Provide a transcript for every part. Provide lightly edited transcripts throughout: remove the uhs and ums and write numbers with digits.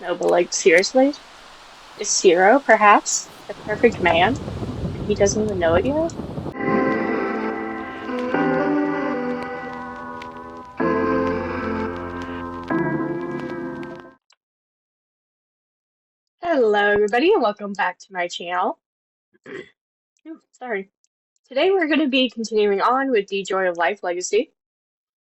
No, but like, seriously? Is Zero, perhaps, the perfect man? And he doesn't even know it yet? Hello, everybody, and welcome back to my channel. Ooh, sorry. Today we're going to be continuing on with the Joy of Life Legacy.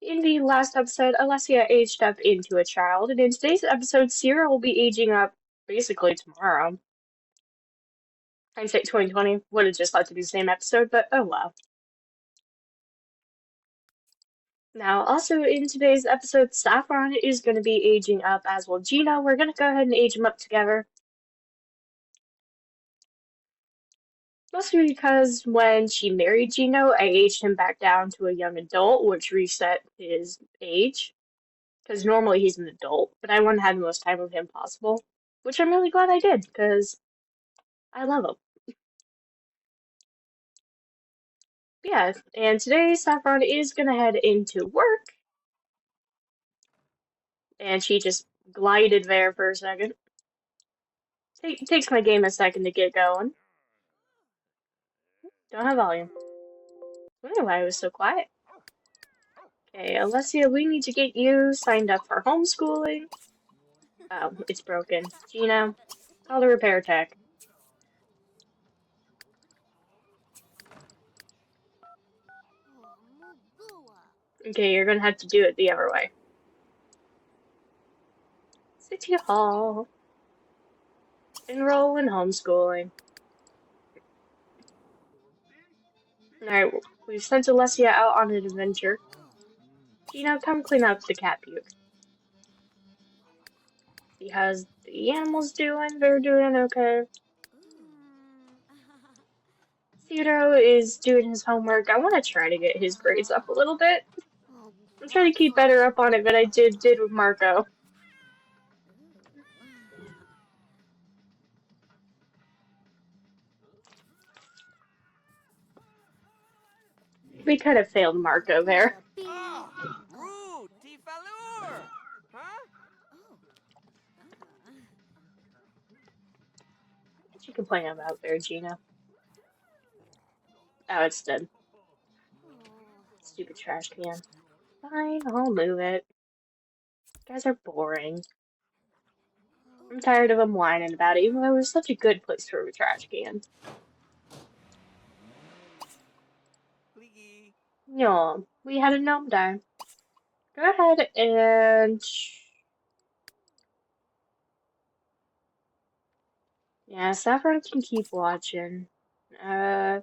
In the last episode, Alessia aged up into a child, and in today's episode, Zero will be aging up basically tomorrow. Hindsight 2020 would have just led to be the same episode, but oh well. Now, also in today's episode, Saffron is going to be aging up as well. Gina, we're going to go ahead and age him up together. Mostly because when she married Gino, I aged him back down to a young adult, which reset his age. Because normally he's an adult, but I want to have the most time with him possible. Which I'm really glad I did, because I love him. Yeah, and today Saffron is going to head into work, and she just glided there for a second. Takes my game a second to get going. Don't have volume. I don't know why I was so quiet. Okay, Alessia, we need to get you signed up for homeschooling. Oh, it's broken. Gina, call the repair tech. Okay, you're gonna have to do it the other way. City Hall. Enroll in homeschooling. Alright, we've sent Alessia out on an adventure. Gina, come clean up the cat puke. See how's the animals doing? They're doing okay. Theodore is doing his homework. I want to try to get his grades up a little bit. I'm trying to keep better up on it than I did with Marco. We kind of failed Marco there. Ah, Roo, Tifalur! Huh? What you complaining about there, Gina? Oh, it's dead. Stupid trash can. Fine, I'll move it. You guys are boring. I'm tired of them whining about it, even though it was such a good place for a trash can. Pliggy. No, we had a gnome die. Go ahead and... Yeah, Saffron can keep watching. Uh,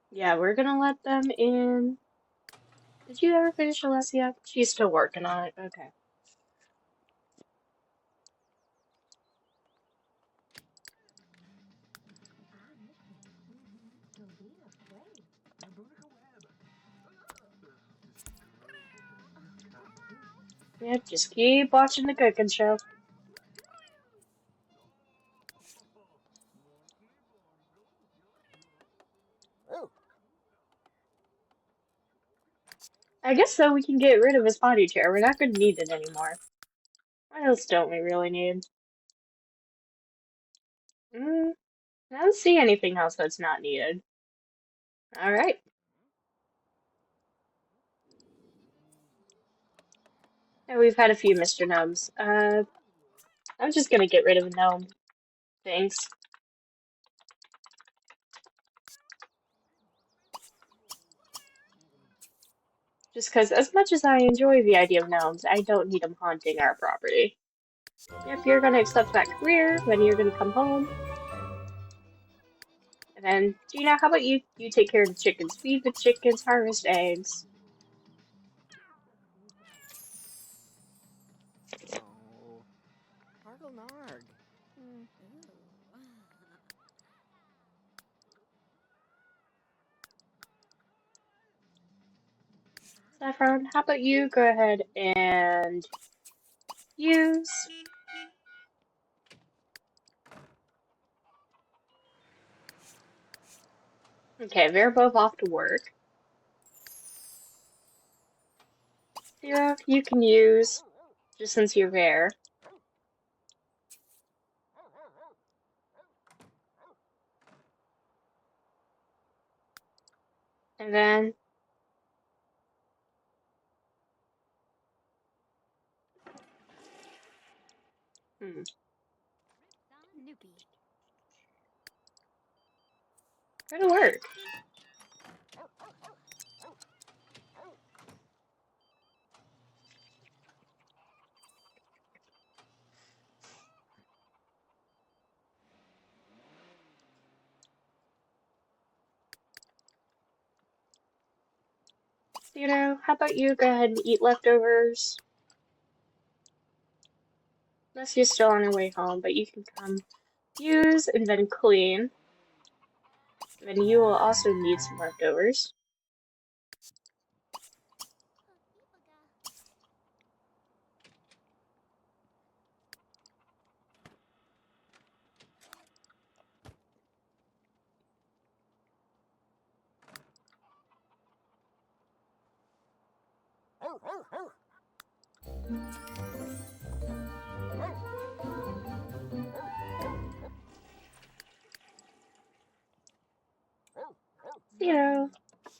yeah, we're gonna let them in. Did you ever finish Alessia? She's still working on it. Okay. Yep, just keep watching the cooking show. Oh. I guess so we can get rid of his potty chair. We're not gonna need it anymore. What else don't we really need? I don't see anything else that's not needed. Alright. Yeah, we've had a few Mr. Gnomes. I'm just gonna get rid of the gnome. Thanks. Just because, as much as I enjoy the idea of gnomes, I don't need them haunting our property. If you're gonna accept that career, then you're gonna come home. And then, Gina, how about you take care of the chickens? Feed the chickens, harvest eggs. Oh. Hargle Narg. Saffron, how about you go ahead and use... Okay, they're both off to work. Zero, you can use, just since you're there. And then, go to work. How about you go ahead and eat leftovers? Unless you're still on your way home, but you can come use and then clean. And then you will also need some leftovers.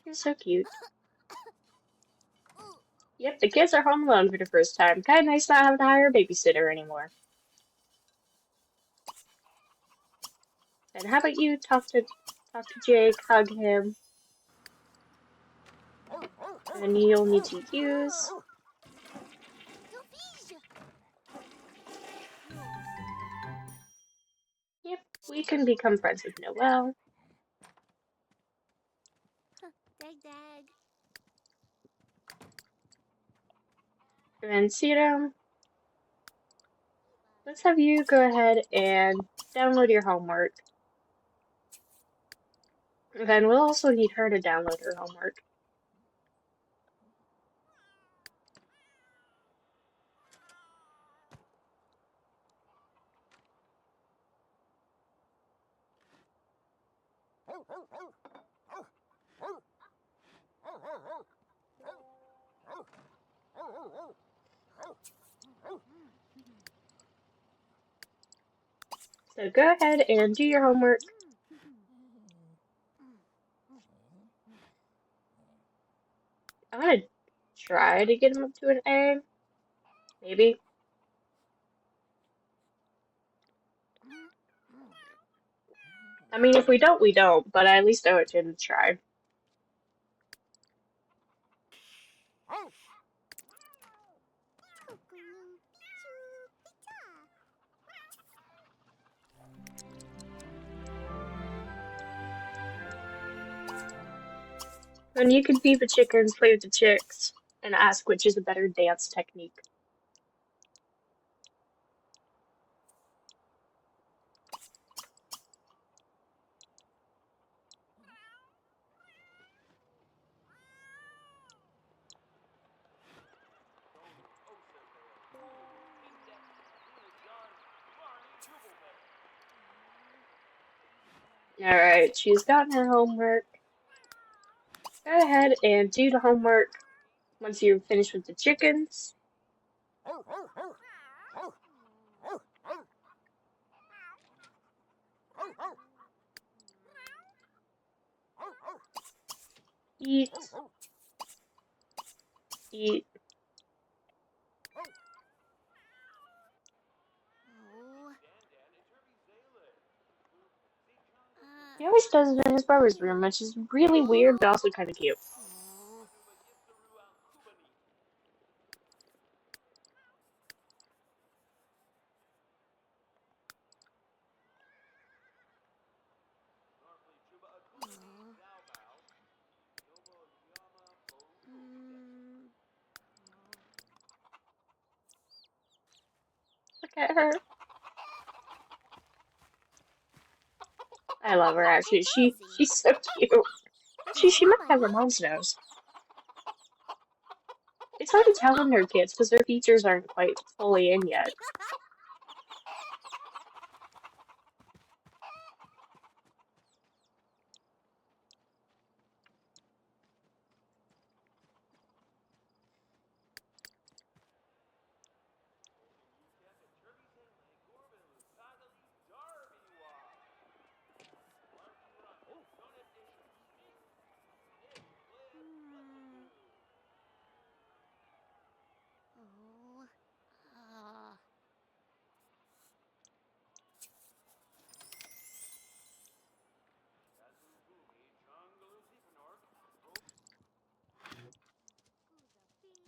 You're so cute. Yep, the kids are home alone for the first time. Kinda nice not having to hire a babysitter anymore. And how about you talk to Jake, hug him, and then you'll need to use. Yep, we can become friends with Noelle. Dag. And then Cito, let's have you go ahead and download your homework. And then we'll also need her to download her homework. So go ahead and do your homework. I'm gonna try to get him up to an A. Maybe. I mean, if we don't, we don't, but I at least owe it to him to try. And you can feed the chickens, play with the chicks, and ask which is a better dance technique. Alright, she's gotten her homework. Go ahead and do the homework once you're finished with the chickens. Eat. Eat. He always does it in his brother's room, which is really weird, but also kind of cute. Look at her. I love her actually. She's so cute. She must have her mom's nose. It's hard to tell when they're kids because their features aren't quite fully in yet.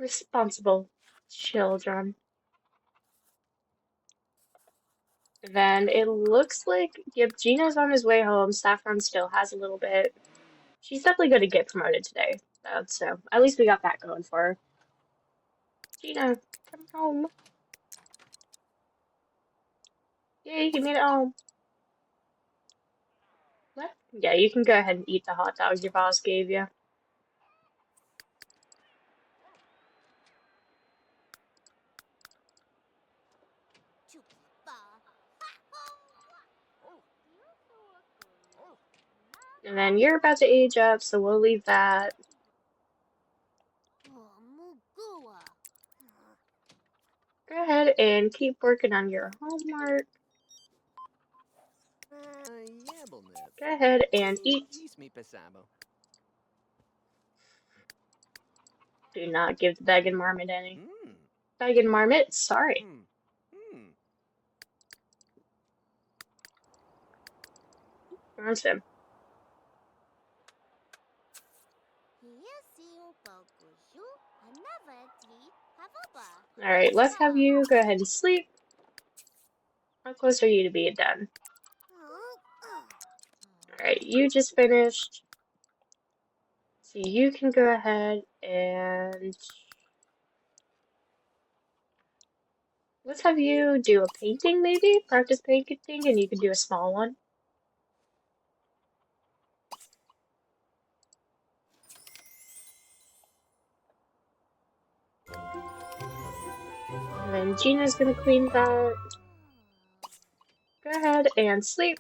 Responsible children. Then it looks like, yep, Gina's on his way home. Saffron still has a little bit. She's definitely going to get promoted today, though, so at least we got that going for her. Gina, come home. Yay, you made it home. What? Yeah, you can go ahead and eat the hot dogs your boss gave you. And then you're about to age up, so we'll leave that. Go ahead and keep working on your homework. Yabelnip. Go ahead and eat. Peace me pasabo. Do not give the begging marmot any. Hmm. Begging marmot, sorry. Hmm. Hmm. That's him. Alright, let's have you go ahead and sleep. How close are you to being done? Alright, you just finished. So you can go ahead and let's have you do a painting maybe? Practice painting and you can do a small one. And then Gina's gonna clean that. Go ahead and sleep.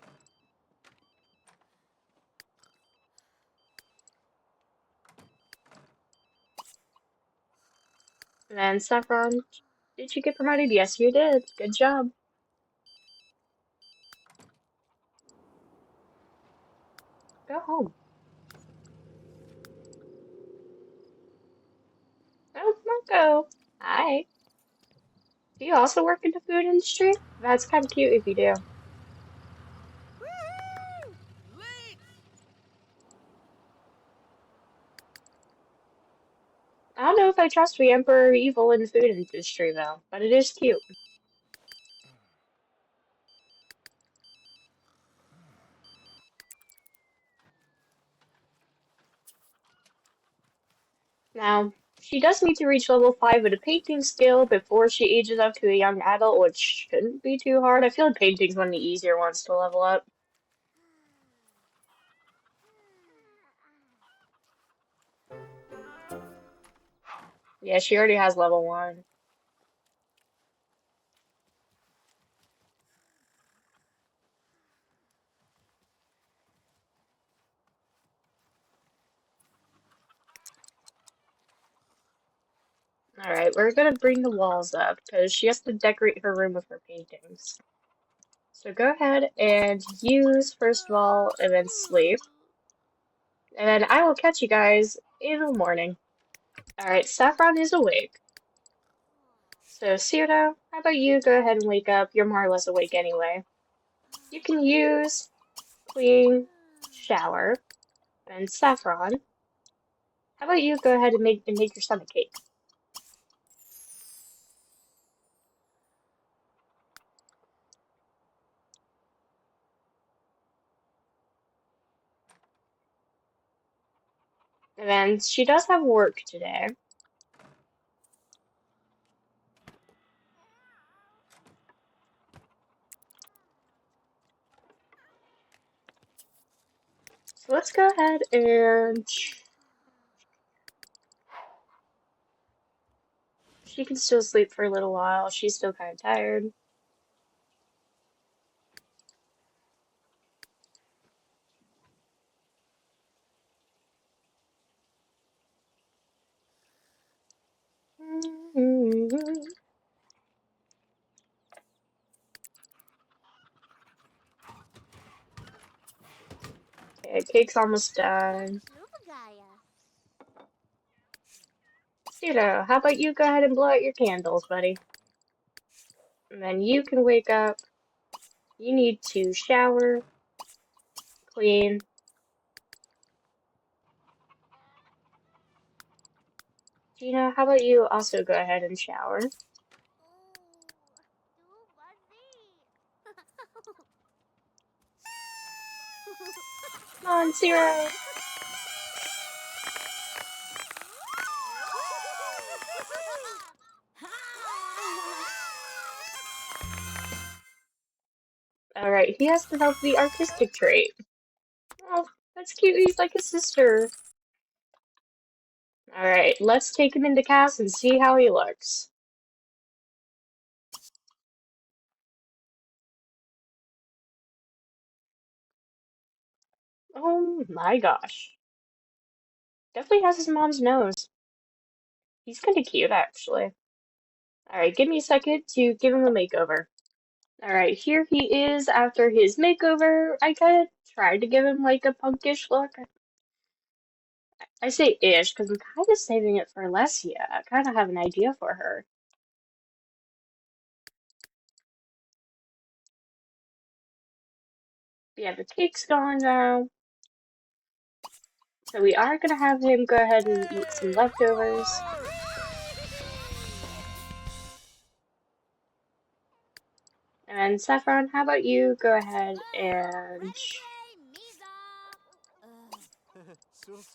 And then Saffron, did you get promoted? Yes, you did. Good job. Go home. Oh, Marco. Hi. Do you also work in the food industry? That's kind of cute if you do. Woohoo! Late! I don't know if I trust the Emperor Evil in the food industry though, but it is cute. Now, she does need to reach level 5 with a painting skill before she ages up to a young adult, which shouldn't be too hard. I feel like painting's one of the easier ones to level up. Yeah, she already has level 1. Alright, we're gonna bring the walls up, because she has to decorate her room with her paintings. So go ahead and use first of all, and then sleep. And then I will catch you guys in the morning. Alright, Saffron is awake. So, Cyrano, how about you go ahead and wake up? You're more or less awake anyway. You can use, clean, shower, and Saffron. How about you go ahead and make your son a cake? And then she does have work today. So let's go ahead and she can still sleep for a little while. She's still kind of tired. Okay, cake's almost done. Cito, how about you go ahead and blow out your candles, buddy? And then you can wake up. You need to shower, clean. Gina, how about you also go ahead and shower? Too Come on, Zero. Alright, he has developed the artistic trait. Oh, that's cute. He's like his sister. Alright, let's take him into CAS and see how he looks. Oh my gosh. Definitely has his mom's nose. He's kind of cute, actually. Alright, give me a second to give him a makeover. Alright, here he is after his makeover. I kind of tried to give him like a punkish look. I say ish because I'm kind of saving it for Alessia. I kind of have an idea for her. Yeah, the cake's gone now. So we are going to have him go ahead and eat some leftovers. And Saffron, how about you go ahead and...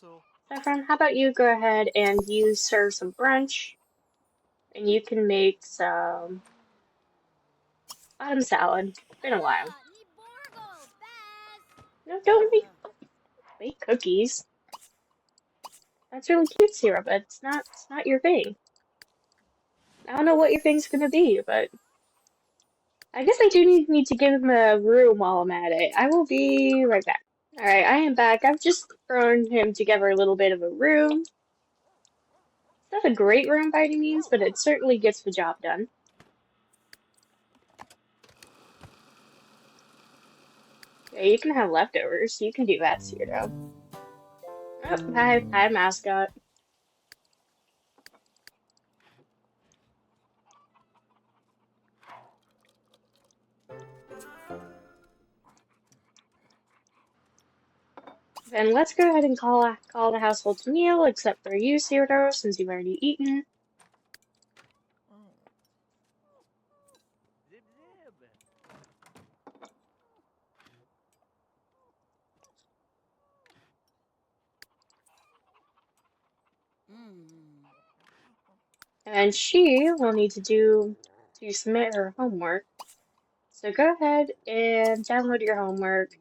So. Saffron, how about you go ahead and you serve some brunch? And you can make some autumn salad. Been a while. No, don't make cookies. That's really cute, Sierra, but it's not your thing. I don't know what your thing's gonna be, but I guess I do need to give him a room while I'm at it. I will be right back. Alright, I am back. I've just thrown him together a little bit of a room. It's not a great room by any means, but it certainly gets the job done. Yeah, you can have leftovers. You can do that, Cyrano. Oh, hi, mascot. Then let's go ahead and call the household to meal, except for you, Cyrano, since you've already eaten. Zip zip. And she will need to submit her homework. So go ahead and download your homework.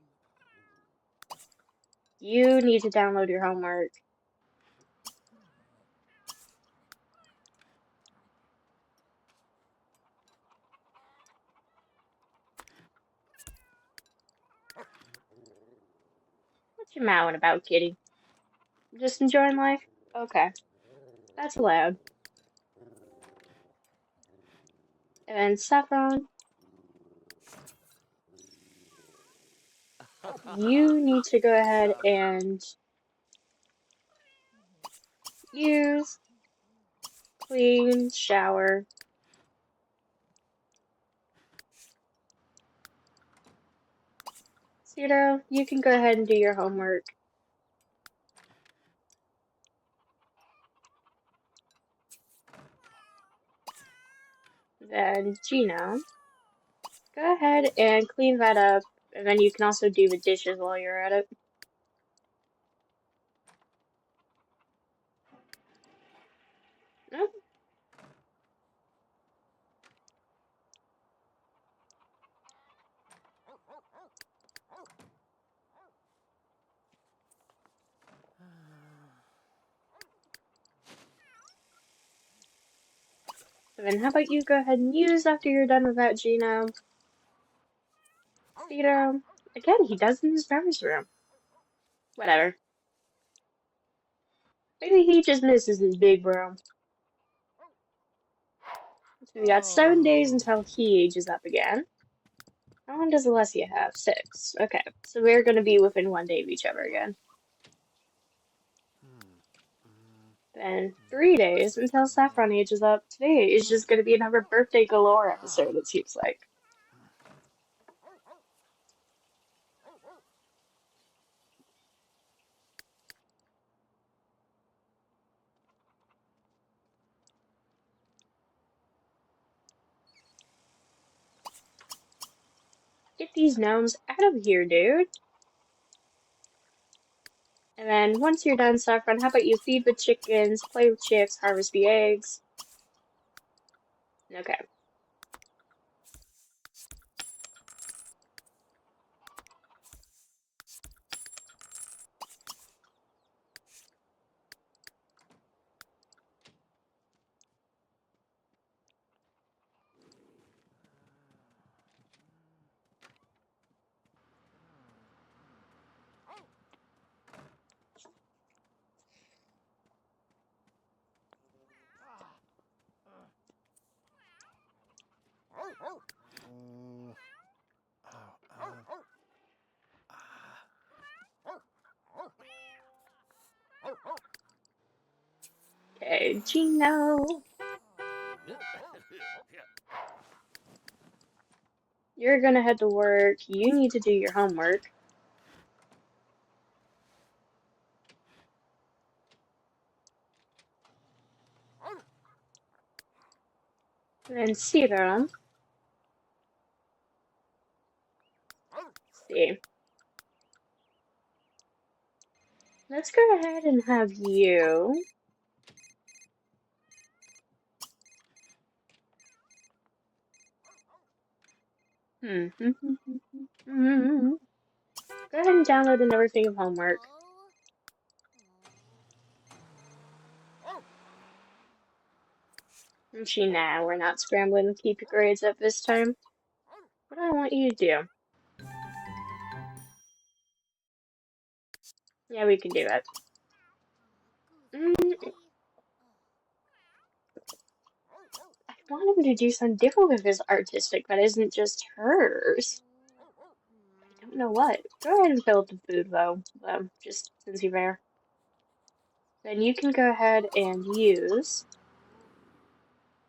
You need to download your homework. What you mowing about, kitty? Just enjoying life? Okay, that's allowed. And Saffron, you need to go ahead and use, clean, shower. Cito, you can go ahead and do your homework. Then Gina, go ahead and clean that up. And then you can also do the dishes while you're at it. Nope. So then how about you go ahead and use after you're done with that, Gina? Cito, again, he does in his brother's room. Whatever. Maybe he just misses his big bro. So we got 7 days until he ages up again. How long does Alessia have? 6. Okay, so we're going to be within 1 day of each other again. Then 3 days until Saffron ages up. Today is just going to be another birthday galore episode, it seems like. Get these gnomes out of here, dude. And then once you're done, Saffron, how about you feed the chickens, play with chicks, harvest the eggs? Okay. Mm. Ow, Okay, Gino. You're gonna head to work. You need to do your homework. And Serum. See. Let's go ahead and have you. Go ahead and download another thing of homework. Actually, nah, we're not scrambling to keep your grades up this time. What do I want you to do? Yeah, we can do it. I want him to do something different with his artistic that isn't just hers. I don't know what. Go ahead and fill up the food, though, just since you're there. Then you can go ahead and use.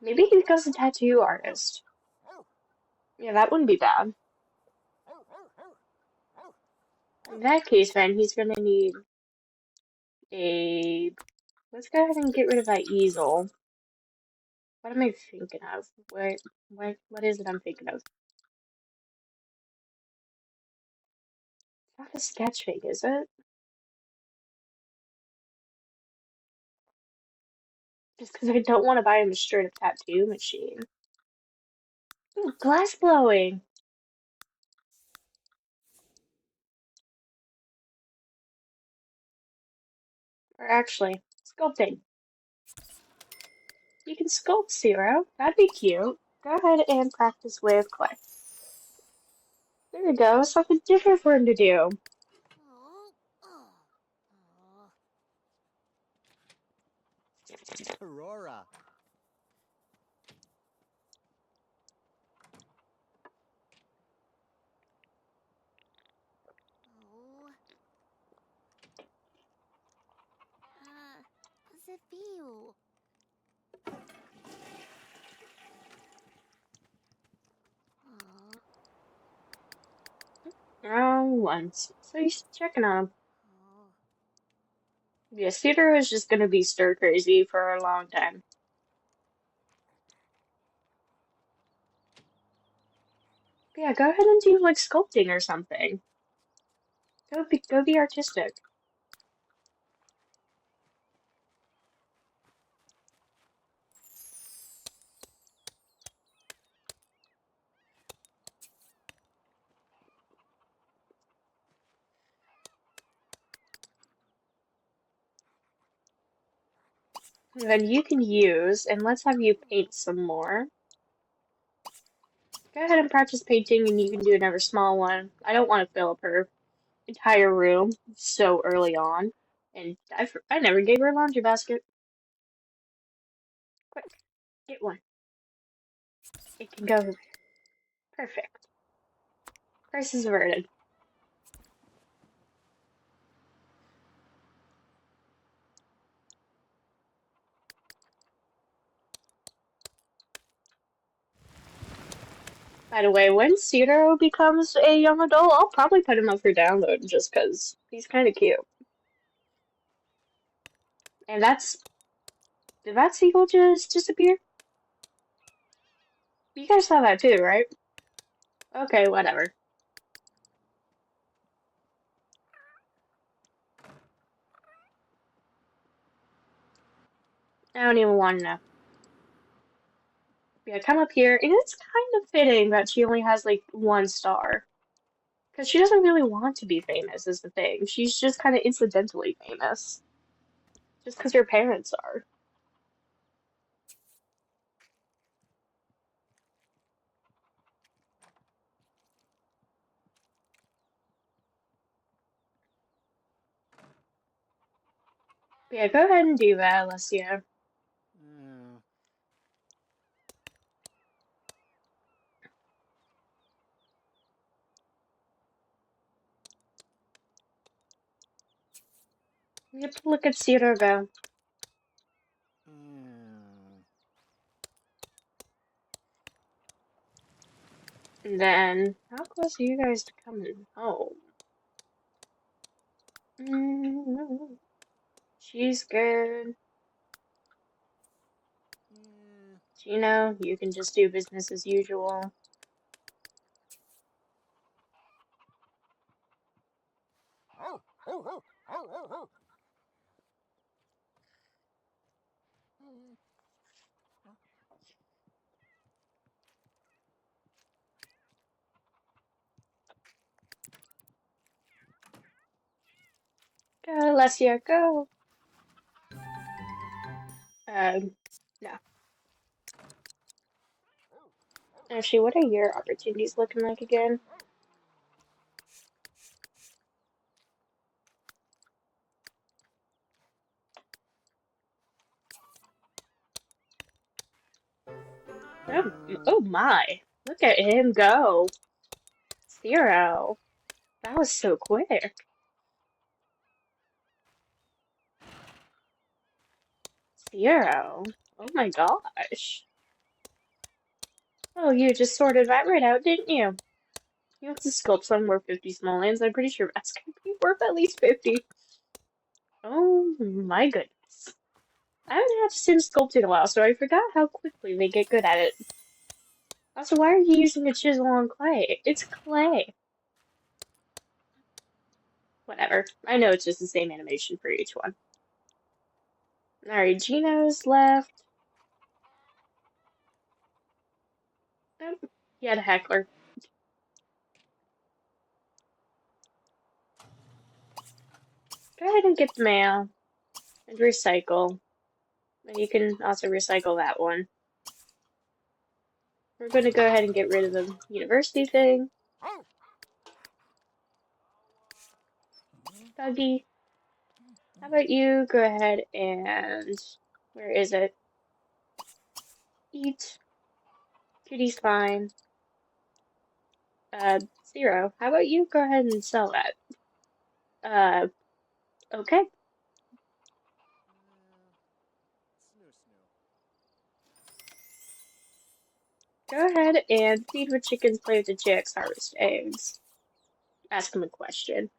Maybe he becomes a tattoo artist. Yeah, that wouldn't be bad. In that case, then, he's gonna need a... Let's go ahead and get rid of that easel. What am I thinking of? What is it I'm thinking of? It's not a sketch fake, is it? Just because I don't want to buy him a straight up tattoo machine. Ooh, glass blowing! Or actually, sculpting. You can sculpt Zero. That'd be cute. Go ahead and practice with clay. There we go. Something different for him to do. Aurora. Zepio. Wrong once. So he's checking on him. Yeah, Cedar is just gonna be stir crazy for a long time. But yeah, go ahead and do like sculpting or something. Go be artistic. And then you can use, and let's have you paint some more. Go ahead and practice painting, and you can do another small one. I don't want to fill up her entire room so early on. And I never gave her a laundry basket. Quick, get one. It can go over there. Perfect. Crisis averted. By the way, when Cedar becomes a young adult, I'll probably put him up for download just because he's kind of cute. And did that seagull just disappear? You guys saw that too, right? Okay, whatever. I don't even want to know. Yeah, come up here, and it's kind of fitting that she only has like 1 star. Because she doesn't really want to be famous, is the thing. She's just kind of incidentally famous. Just because her parents are. Yeah, go ahead and do that, Alessia. Yeah. Yep, look at Cedar go. Yeah. And then, how close are you guys to coming home? She's good. Yeah. Gino, you can just do business as usual. Oh, oh, oh, oh, oh, oh. Go, Alessia, go. No. Actually, what are your opportunities looking like again? Oh, oh my. Look at him go. 0. That was so quick. 0. Oh my gosh. Oh, you just sorted that right out, didn't you? You have to sculpt some worth 50 small lands. I'm pretty sure that's gonna be worth at least 50. Oh my goodness. I haven't had Sim sculpt in a while, so I forgot how quickly they get good at it. Also, why are you using a chisel on clay? It's clay. Whatever. I know it's just the same animation for each one. Alright, Gino's left. Oh, he had a heckler. Go ahead and get the mail. And recycle. And you can also recycle that one. We're going to go ahead and get rid of the university thing. Buggy, how about you go ahead and... Where is it? Eat. Kitty's fine. 0. How about you go ahead and sell that? Okay. Snoo, snoo. Go ahead and feed with chickens, play with the chicks, harvest eggs. Ask them a question.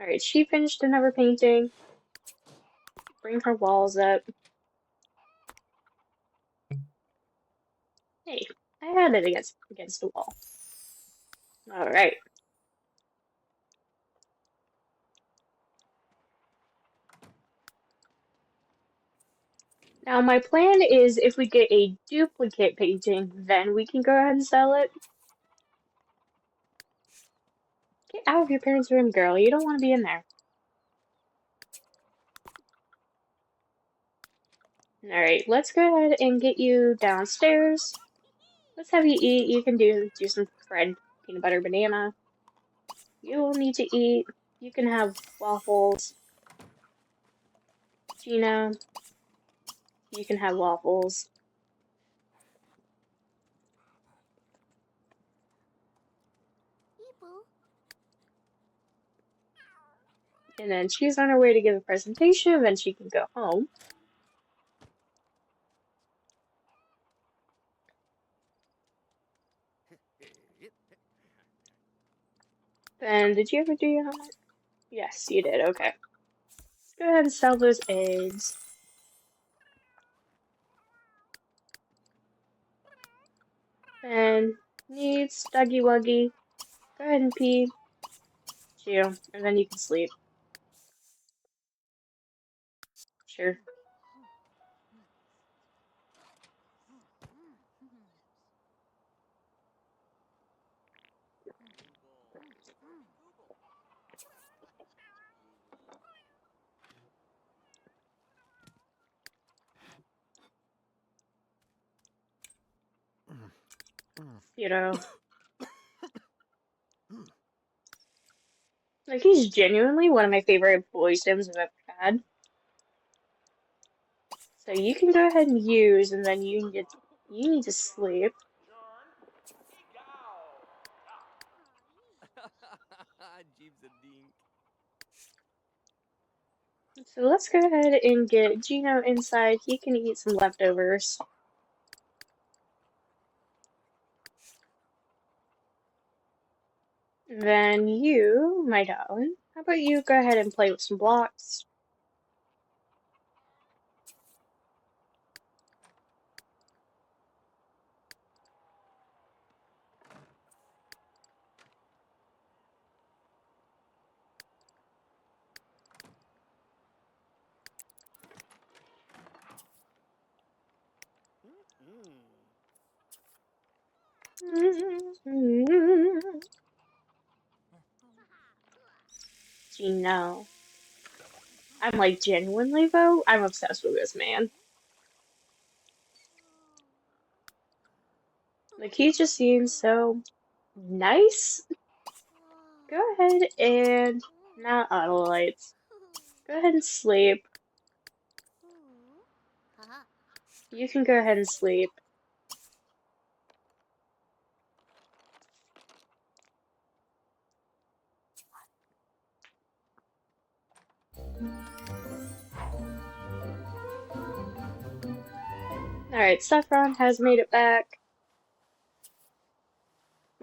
Alright, she finished another painting. Bring her walls up. Hey, I had it against the wall. Alright. Now my plan is if we get a duplicate painting, then we can go ahead and sell it. Get out of your parents' room, girl. You don't want to be in there. Alright, let's go ahead and get you downstairs. Let's have you eat. You can do some bread, peanut butter, banana. You will need to eat. You can have waffles. Gina, you can have waffles. Eeple. And then she's on her way to give a presentation, then she can go home. Then, did you ever do your homework? Yes, you did. Okay. Let's go ahead and sell those eggs. And needs Duggy Wuggy. Go ahead and pee. Chew. And then you can sleep. Sure. you know, like he's genuinely one of my favorite boy Sims I've ever had. So you can go ahead and use, and then you need to sleep. Jeeves a dink. So let's go ahead and get Gino inside. He can eat some leftovers. Then you, my darling, how about you go ahead and play with some blocks? Gino. I'm like genuinely though, I'm obsessed with this man. Like he just seems so nice. Go ahead and not auto lights. Go ahead and sleep. Haha. You can go ahead and sleep. Alright, Saffron has made it back.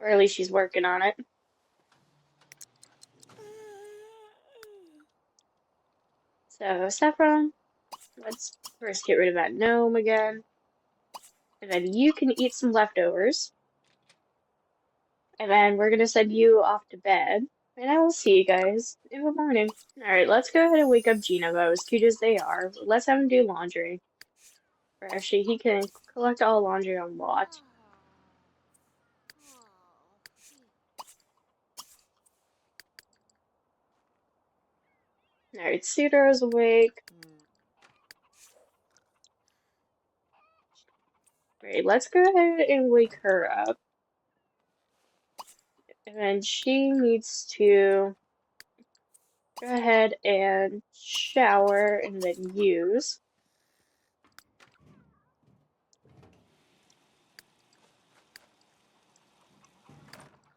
Or at least she's working on it. So, Saffron, let's first get rid of that gnome again. And then you can eat some leftovers. And then we're gonna send you off to bed. And I will see you guys in the morning. Alright, let's go ahead and wake up Gino, though, as cute as they are. Let's have him do laundry. Or actually, he can collect all laundry on lot. Alright, Pseudo's awake. Alright, let's go ahead and wake her up. And then she needs to go ahead and shower and then use.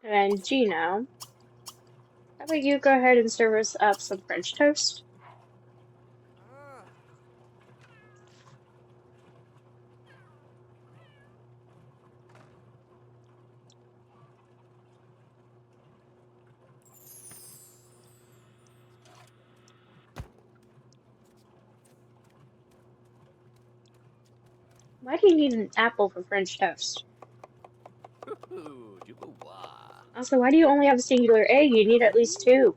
And then Gino, how about you go ahead and serve us up some French toast? Why do you need an apple for French toast? Also, why do you only have a singular egg? You need at least two.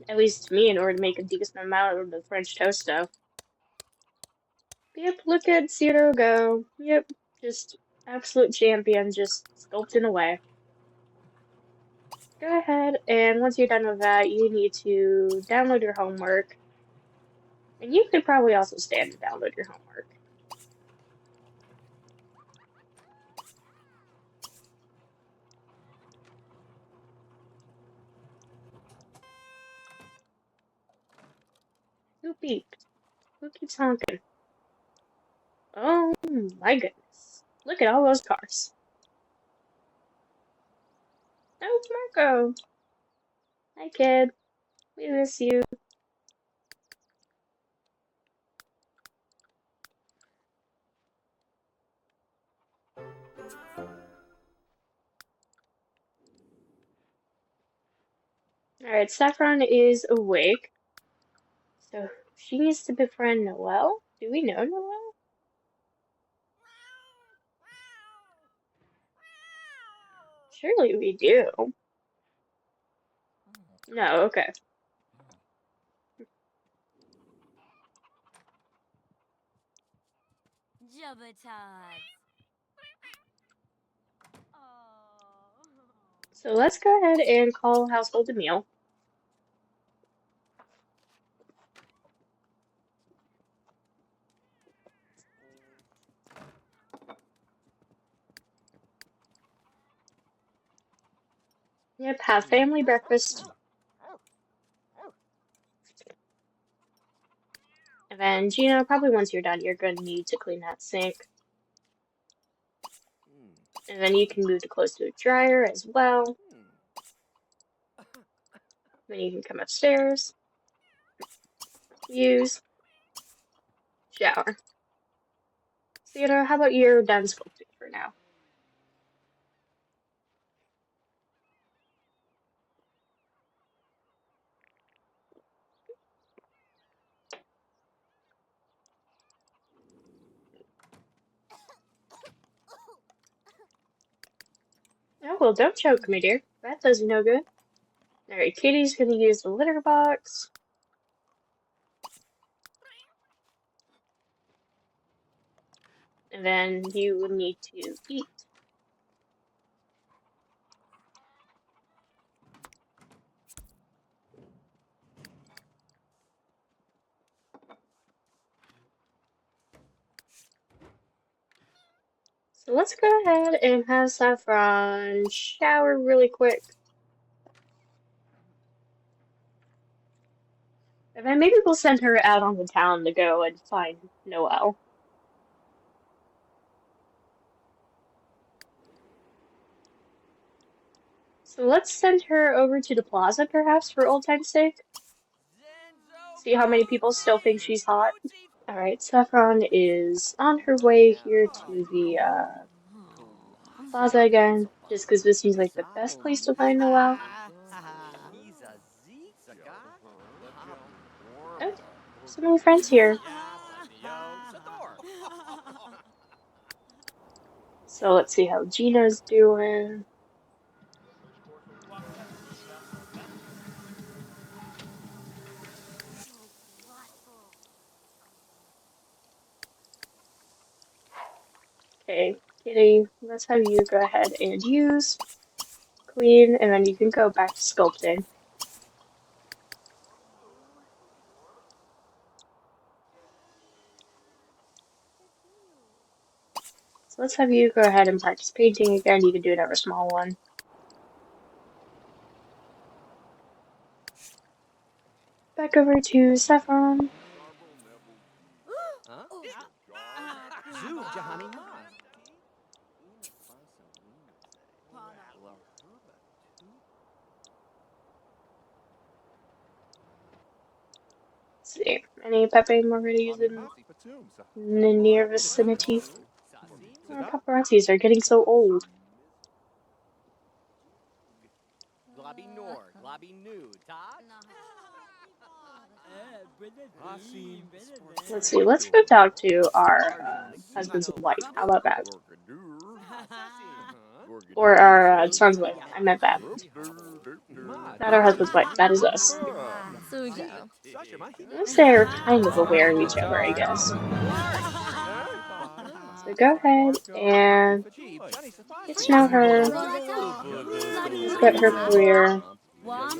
At least to me, in order to make a decent amount of the French toast dough. Yep, look at Cedro go. Yep, just absolute champion, just sculpting away. Go ahead, and once you're done with that, you need to download your homework. And you could probably also stand to download your homework. Who beeped? Who keeps honking? Oh my goodness. Look at all those cars. Oh, it's Marco. Hi, kid. We miss you. Alright, Saffron is awake. So she needs to befriend Noelle? Do we know Noelle? Surely we do. No, okay. Jubbatas. So let's go ahead and call Household a meal. Yep, have family breakfast. And then, Gina, probably once you're done, you're going to need to clean that sink. And then you can move to close to a dryer as well. Then you can come upstairs, use, shower. Theodore, how about you're done sculpting for now? Oh, well, don't choke me, dear. That does you no good. Alright, Kitty's gonna use the litter box. And then you would need to eat. So let's go ahead and have Saffron shower really quick. And then maybe we'll send her out on the town to go and find Noelle. So let's send her over to the plaza, perhaps, for old time's sake. See how many people still think she's hot. Alright, Saffron is on her way here to the plaza again, just because this seems like the best place to find Noelle. Oh, so many friends here. So let's see how Gina's doing. Okay, Kitty, let's have you go ahead and use, clean, and then you can go back to sculpting. So let's have you go ahead and practice painting again. You can do another small one. Back over to Saffron. Let's see, any Pepe more to use in the near vicinity? Our paparazzis are getting so old. Let's see, let's go talk to our husband's wife. How about that? Or our son's wife. I meant that. Not our husband's wife. That is us. They're kind of aware of each other, I guess. So go ahead and get to know her. Let's get her career. Talk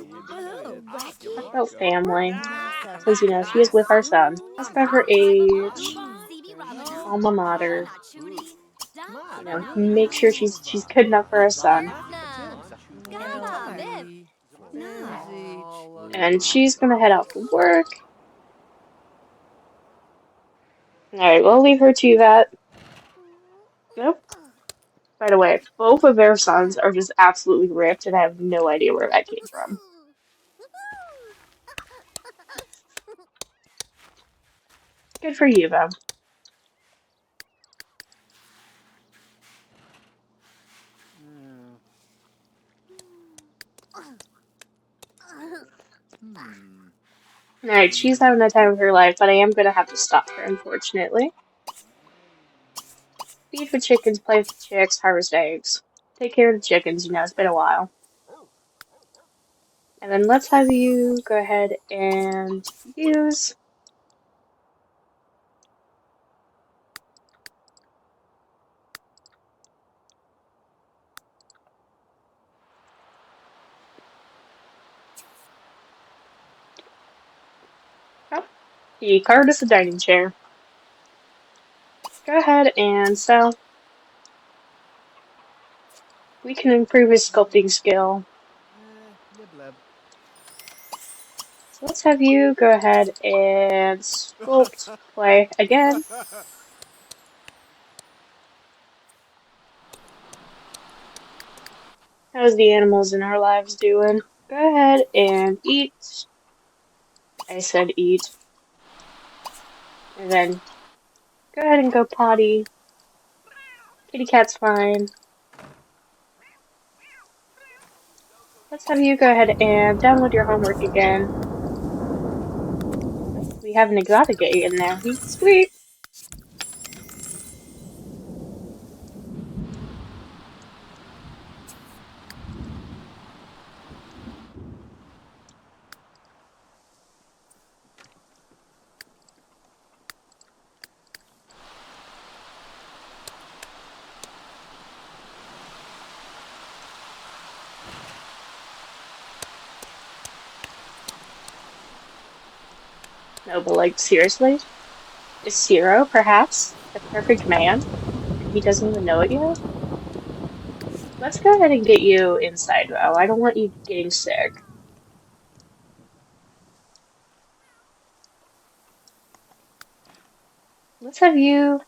about family. Since, you know, she is with our son. Ask about her age. Alma mater. You know, make sure she's good enough for her son. And she's gonna head out for work. Alright, we'll leave her to that. Nope. By the way, both of their sons are just absolutely ripped, and I have no idea where that came from. Good for you, though. Alright, she's having the time of her life, but I am gonna have to stop her, unfortunately. Feed for chickens, play with chicks, harvest eggs. Take care of the chickens, you know, it's been a while. And then let's have you go ahead and use. Oh, he carved us a dining chair. Go ahead and sell. We can improve his sculpting skill Let's have you go ahead and sculpt play again. How's the animals in our lives doing? Go ahead and eat. I said eat. And then go ahead and go potty. Kitty cat's fine. Let's have you go ahead and download your homework again. We have an exotic in there. Sweet. No, but like, seriously? Is Zero, perhaps, the perfect man? And he doesn't even know it yet? Let's go ahead and get you inside, though. I don't want you getting sick. Let's have you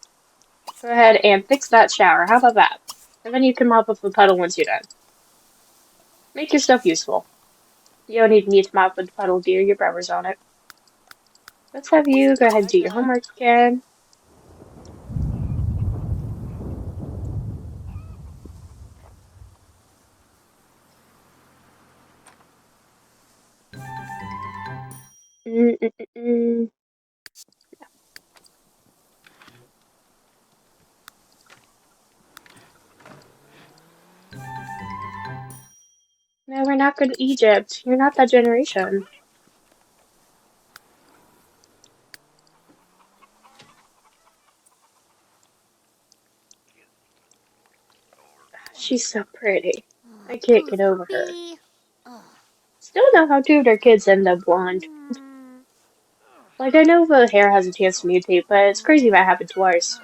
go ahead and fix that shower. How about that? And then you can mop up the puddle once you're done. Make yourself useful. You don't need me to mop up the puddle, dear. Your brother's on it. Let's have you go ahead and do your homework again. No, we're not going to Egypt. You're not that generation. She's so pretty. I can't get over her. Still know how two of their kids end up blonde. Like, I know the hair has a chance to mutate, but it's crazy that happened twice.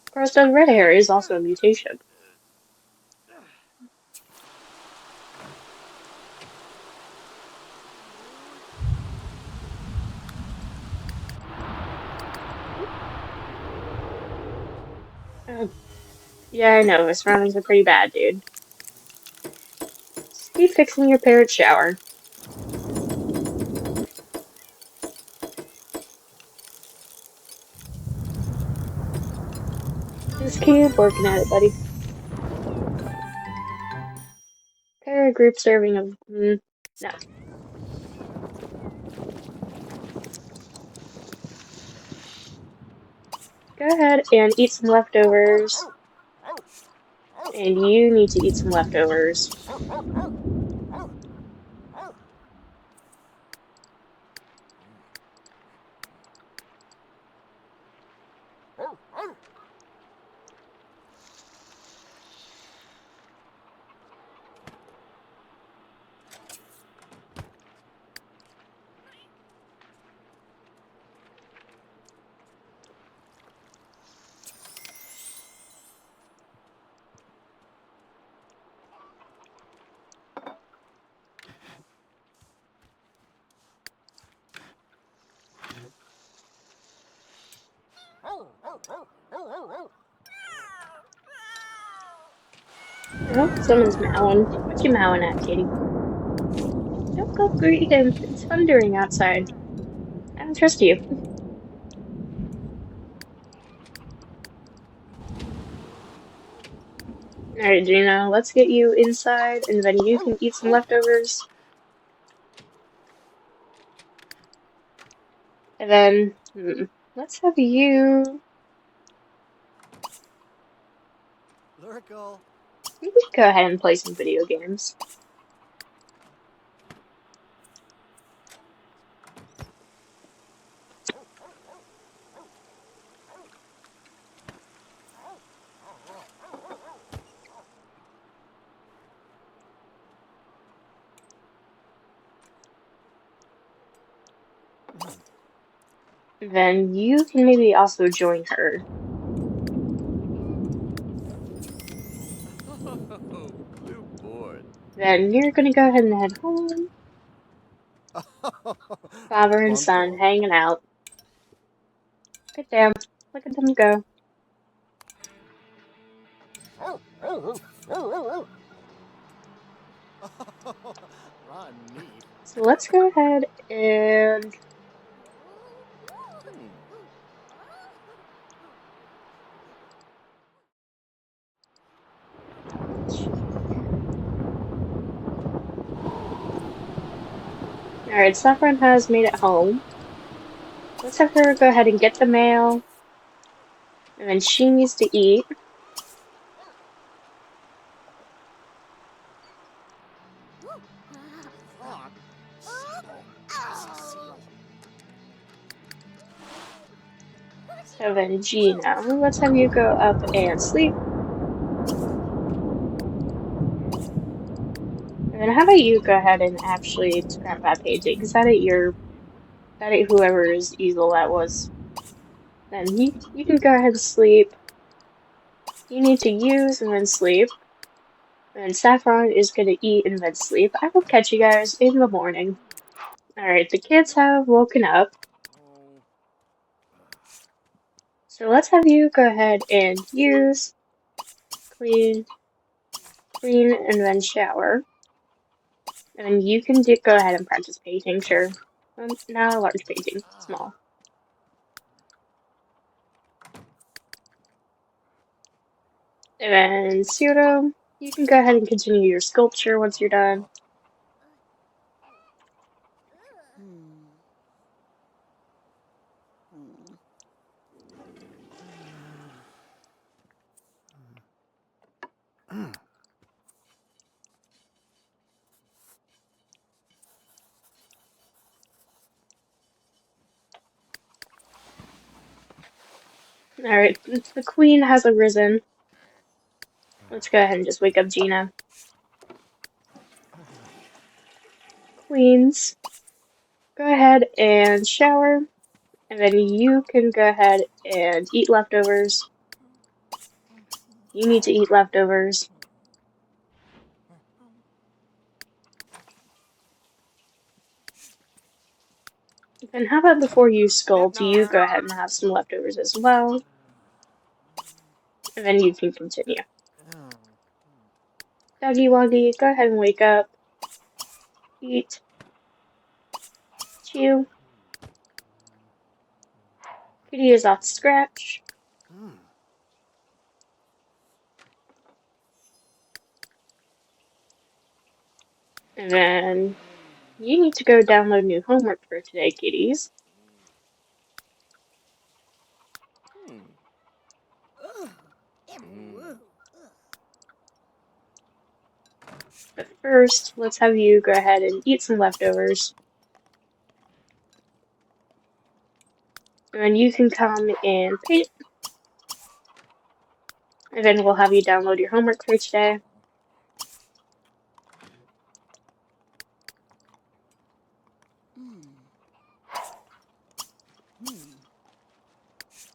Of course, the red hair is also a mutation. Yeah, I know. His surroundings are pretty bad, dude. Just keep fixing your parrot shower. Just keep working at it, buddy. Parrot group serving of... no. Go ahead and eat some leftovers. And you need to eat some leftovers. Oh, someone's mowing. What you mowing at, kitty? Don't go greet him. It's thundering outside. I don't trust you. Alright, Gina, let's get you inside, and then you can eat some leftovers. And then, let's have you... Lyrical. You can go ahead and play some video games. Then you can maybe also join her. Blue board. Then you're gonna go ahead and head home. Father and son Bunko. hanging out. Good damn. Look at them go. Oh, oh, oh, oh, oh. Run, neat. So let's go ahead and Hmm. alright, Saffron has made it home. Let's have her go ahead and get the mail. And then she needs to eat. Frog. Seal. Seal. So then Gina, let's have you go up and sleep. And then how about you go ahead and actually scrap that page? Because that ain't whoever's easel that was. Then you can go ahead and sleep. You need to use and then sleep. And Saffron is gonna eat and then sleep. I will catch you guys in the morning. Alright, the kids have woken up. Oh. So let's have you go ahead and use, clean, and then shower. And then you can go ahead and practice painting, sure. Not a large painting, small. And then Pseudo, you can go ahead and continue your sculpture once you're done. Alright, the queen has arisen. Let's go ahead and just wake up Gina. Queens, go ahead and shower. And then you can go ahead and eat leftovers. You need to eat leftovers. And how about before you sculpt, you go ahead and have some leftovers as well. And then you can continue. Doggy Woggy, go ahead and wake up. Eat. Chew. Kitty is off scratch. And then you need to go download new homework for today, kitties. But first, let's have you go ahead and eat some leftovers. And then you can come and paint. And then we'll have you download your homework for today.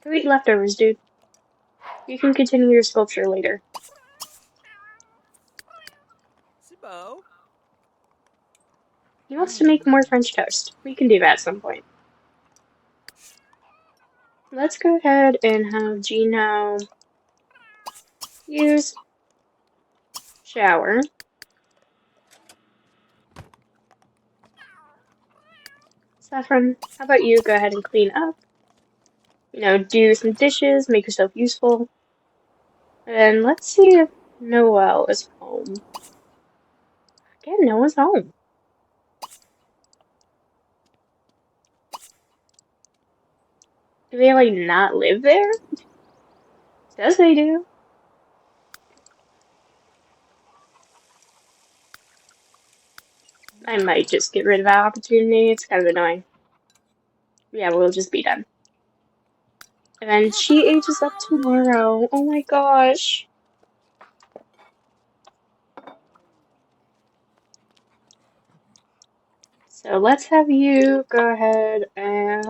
Go eat leftovers, dude. You can continue your sculpture later. Sibo. He wants to make more French toast. We can do that at some point. Let's go ahead and have Gino use shower. Saffron, how about you go ahead and clean up? You know, do some dishes, make yourself useful. And let's see if Noelle is home. Again, no one's home. Do they, like, not live there? Says they do. I might just get rid of that opportunity. It's kind of annoying. Yeah, we'll just be done. And then she ages up tomorrow. Oh my gosh. So let's have you go ahead and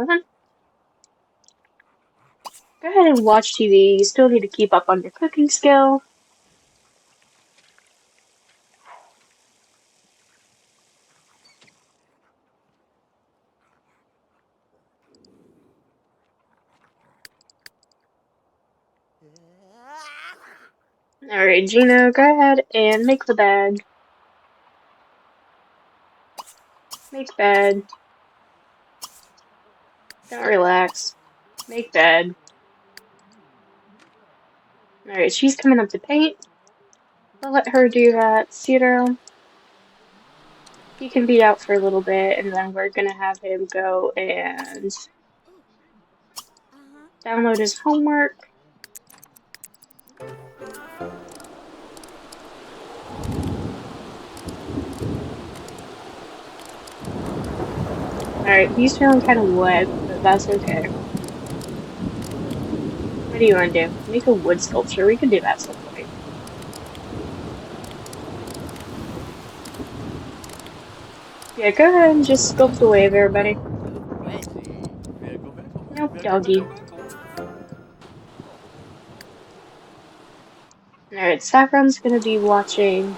watch TV. You still need to keep up on your cooking skill. Alright, Gino, go ahead and make the bed. Make bed. Don't relax. Make bed. Alright, she's coming up to paint. I'll let her do that. Cedro, he can be out for a little bit, and then we're gonna have him go and download his homework. Alright, he's feeling kind of wet, but that's okay. What do you want to do? Make a wood sculpture. We can do that at some point. Yeah, go ahead and just sculpt away there, buddy. Nope, doggy. Alright, Saffron's gonna be watching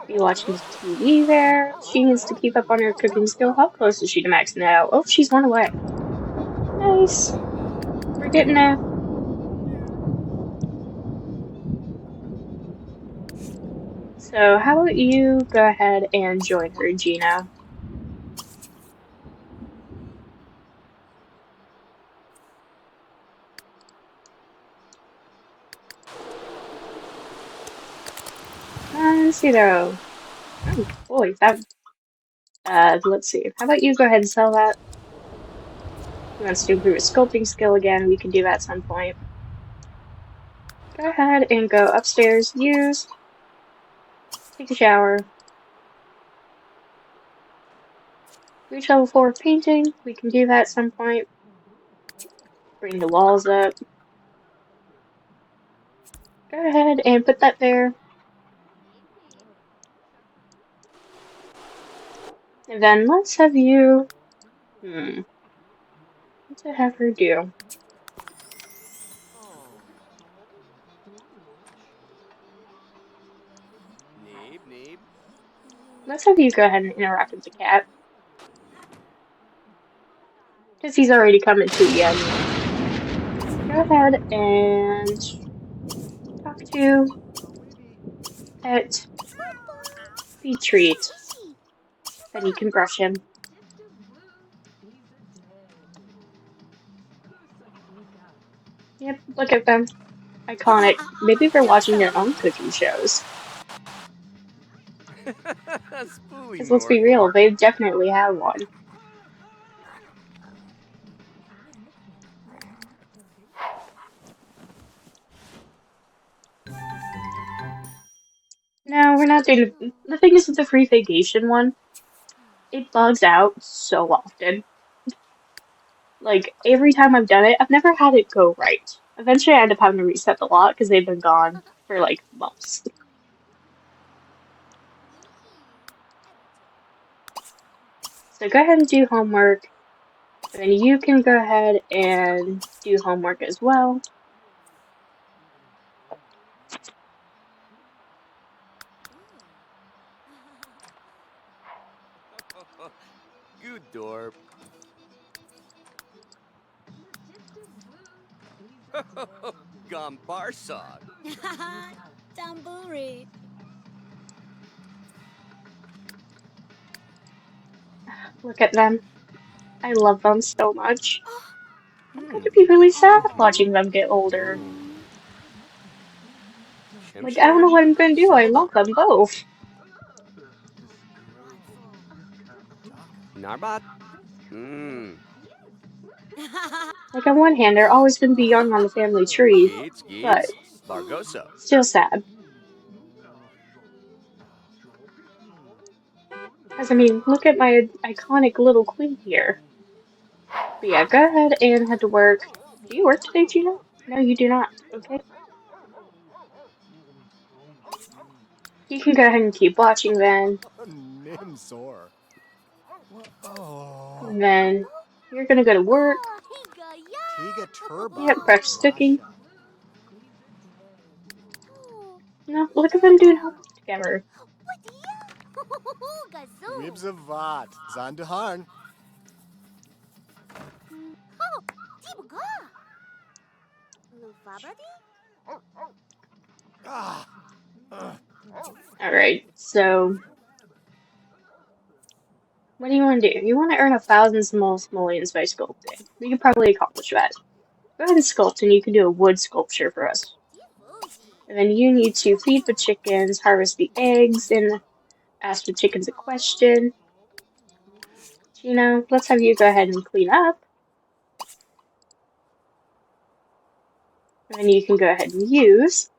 the TV there. She needs to keep up on her cooking skill. How close is she to maxing it out? Oh, she's one away. Nice. We're getting there. So how about you go ahead and join her, Gino? Zero. Oh boy, that let's see. How about you go ahead and sell that? He wants to improve his sculpting skill again. We can do that at some point. Go ahead and go upstairs. Use. Take a shower. Reach level 4 of painting. We can do that at some point. Bring the walls up. Go ahead and put that there. And then let's have you... What's I have her do? Let's have you go ahead and interact with the cat. Because he's already coming to you anyway. Go ahead and talk to Pet Be Treat. Then you can brush him. Yep, look at them. Iconic. Maybe they're watching their own cooking shows. Because let's be real, they definitely have one. No, we're not doing... The thing is with the free vacation one, it bugs out so often. Like, every time I've done it, I've never had it go right. Eventually I end up having to reset the lot because they've been gone for, like, months. So go ahead and do homework. And then you can go ahead and do homework as well. Good door. Gombarsog. Tamburi. Look at them. I love them so much. I'm gonna be really sad watching them get older. Like, I don't know what I'm gonna do. I love them both. Narbat. Like, on one hand, they're always gonna be young on the family tree, but Bargoso. still sad. Because, I mean, look at my iconic little queen here. But yeah, go ahead and head to work. Do you work today, Gina? No, you do not. Okay. You can go ahead and keep watching then. Nimsor. And then you're gonna go to work. Tiga Turbo. Yep, practice cooking. No, look at them doing homework together. Ribs of Vat. Zandaharn. Ah. Alright, so what do you want to do? You want to earn 1,000 small simoleons by sculpting. We can probably accomplish that. Go ahead and sculpt, and you can do a wood sculpture for us. And then you need to feed the chickens, harvest the eggs, and ask the chickens a question. Gina, let's have you go ahead and clean up. And then you can go ahead and use.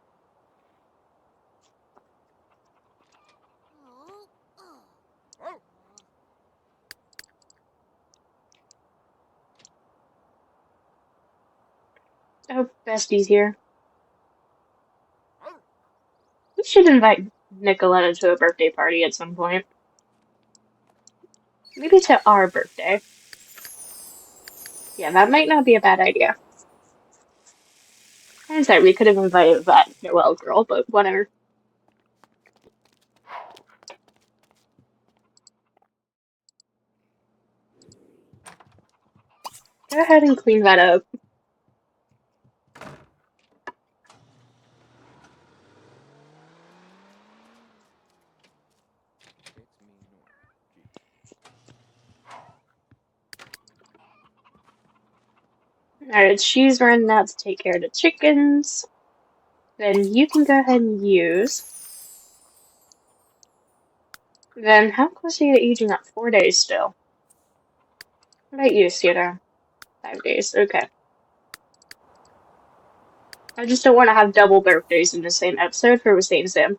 Oh, Bestie's here. We should invite Nicoletta to a birthday party at some point. Maybe to our birthday. Yeah, that might not be a bad idea. Hindsight, we could have invited that Noelle girl, but whatever. Go ahead and clean that up. Alright, she's running out to take care of the chickens. Then you can go ahead and use. Then how close are you to aging up? 4 days still. What about you, Sierra? 5 days, okay. I just don't want to have double birthdays in the same episode for Hussein Sam.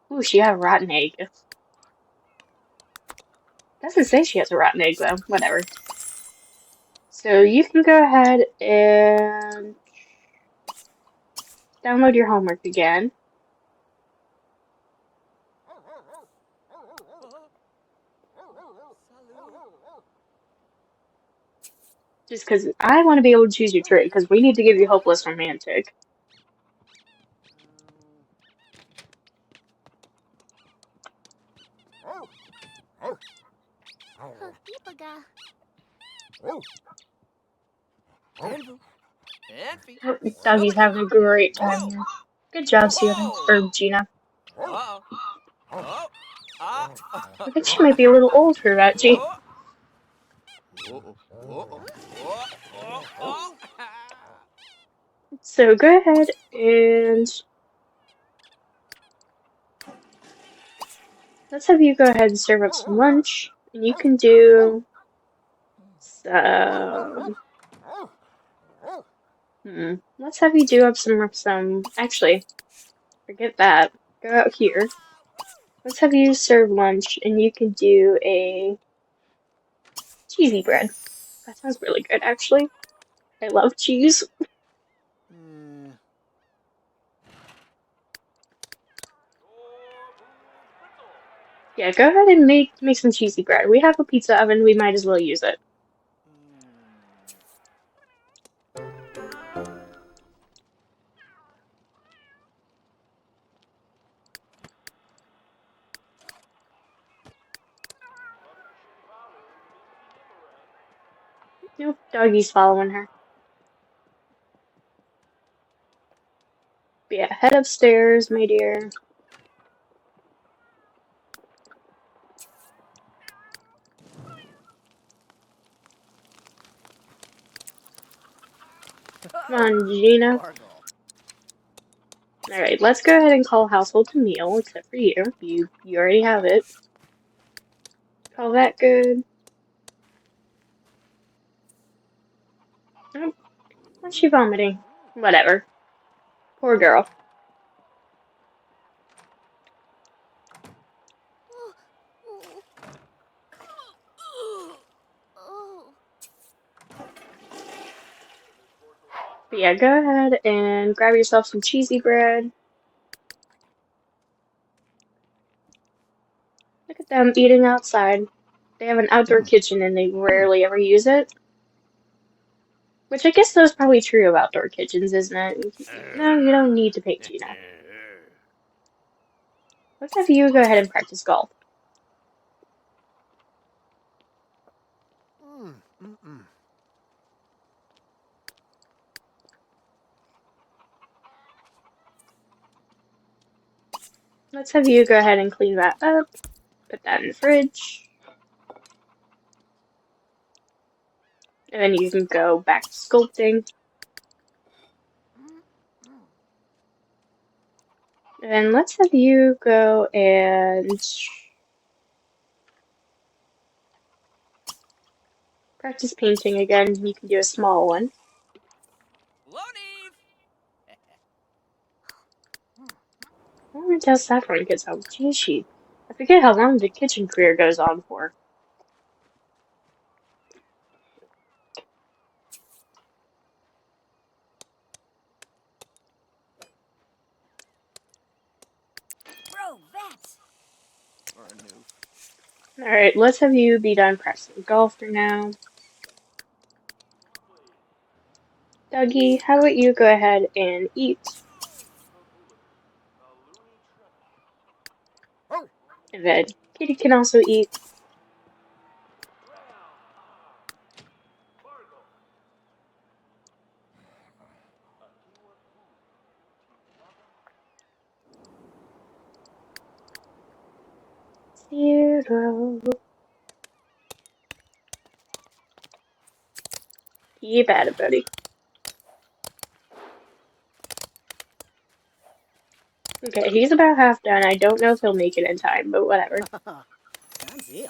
Ooh, she had a rotten egg. Doesn't say she has a rotten egg, though. Whatever. So you can go ahead and download your homework again. Just because I want to be able to choose your trait, because we need to give you Hopeless Romantic. Oh, Doggy's having a great time here. Good job, Sierra. Or Gina. I think she might be a little old for that, G. So go ahead and let's have you go ahead and serve up some lunch. And you can do some. Let's have you do up some. Actually, forget that. Go out here. Let's have you serve lunch, and you can do a cheesy bread. That sounds really good, actually. I love cheese. Yeah, go ahead and make some cheesy bread. We have a pizza oven, we might as well use it. Nope, Doggy's following her. But yeah, head upstairs, my dear. Come on, Gina. Alright, let's go ahead and call household to meal, except for you. You already have it. Call that good. Oh, why's she vomiting? Whatever. Poor girl. But yeah, go ahead and grab yourself some cheesy bread. Look at them eating outside. They have an outdoor kitchen and they rarely ever use it. Which I guess that's probably true of outdoor kitchens, isn't it? No, you don't need to paint Gina. Let's have you go ahead and practice golf. let's have you go ahead and clean that up. Put that in the fridge. And then you can go back to sculpting. And then let's have you go and practice painting again. You can do a small one. I wonder until Saffron gets home. Geez, I forget how long the kitchen career goes on for. Bro, that. Or a noof. Alright, let's have you be done practicing golf for now. Dougie, how about you go ahead and eat? Oh, And then Kitty can also eat. Zero. You bad it, buddy. Okay, he's about half done. I don't know if he'll make it in time, but whatever. Sounds ill.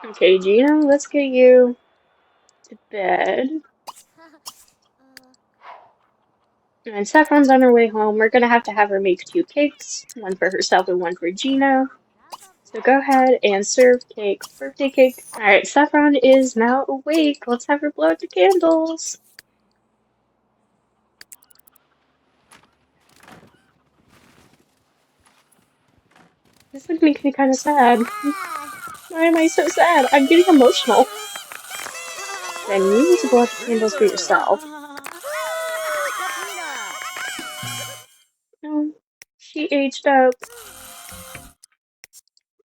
Okay, Gina, let's get you to bed. And Saffron's on her way home. We're gonna have to have her make 2 cakes, one for herself and one for Gina. So go ahead and serve cake, birthday cake. Alright, Saffron is now awake. Let's have her blow out the candles. This would make me kind of sad. Why am I so sad? I'm getting emotional. Then you need to blow out the candles for yourself. Oh, she aged up.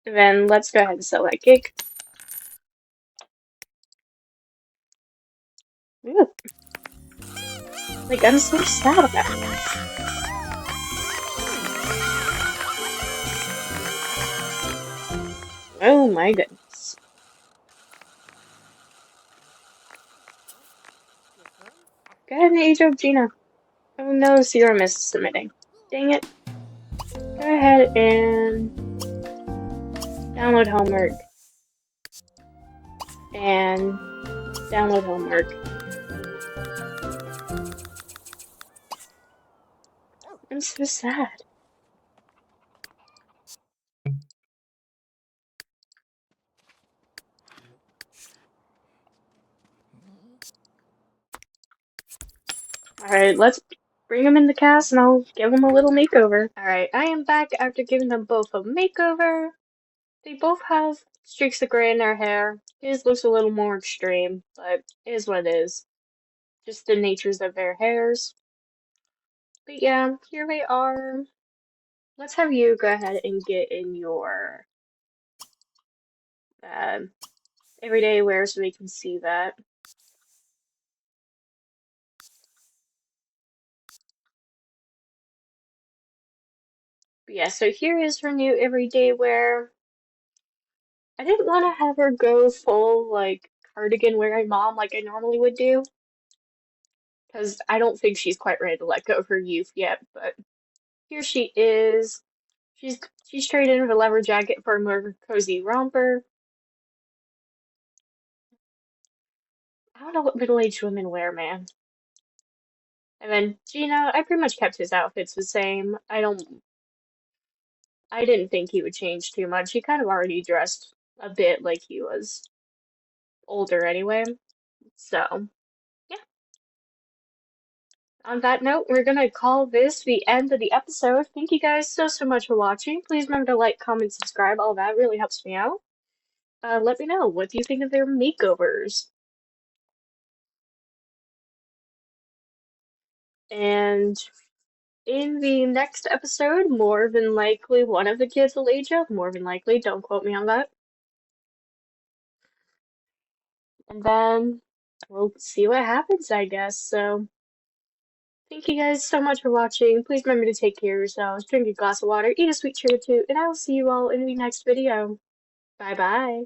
And then let's go ahead and sell that cake. Ooh. Like, I'm so sad about this. Oh my goodness. Go ahead and age up Gina. Oh no, Serum is submitting. Dang it. Go ahead and download homework. And download homework. I'm so sad. Alright, let's bring them in the cast and I'll give them a little makeover. Alright, I am back after giving them both a makeover. They both have streaks of gray in their hair. His looks a little more extreme, but it is what it is. Just the natures of their hairs. But yeah, here they are. Let's have you go ahead and get in your uh, everyday wear so they can see that. But yeah, so here is her new everyday wear. I didn't want to have her go full, like, cardigan wearing mom like I normally would do, because I don't think she's quite ready to let go of her youth yet, but here she is. She's traded in her leather jacket for a more cozy romper. I don't know what middle-aged women wear, man. And then Gino, I pretty much kept his outfits the same. I didn't think he would change too much. He kind of already dressed a bit like he was older anyway. So, yeah. On that note, we're gonna call this the end of the episode. Thank you guys so much for watching. Please remember to like, comment, subscribe. All that really helps me out. Let me know, what do you think of their makeovers? And in the next episode, more than likely one of the kids will age up. More than likely, don't quote me on that. And then we'll see what happens, I guess. So, thank you guys so much for watching. Please remember to take care of yourselves, drink a glass of water, eat a sweet treat or two, and I will see you all in the next video. Bye bye.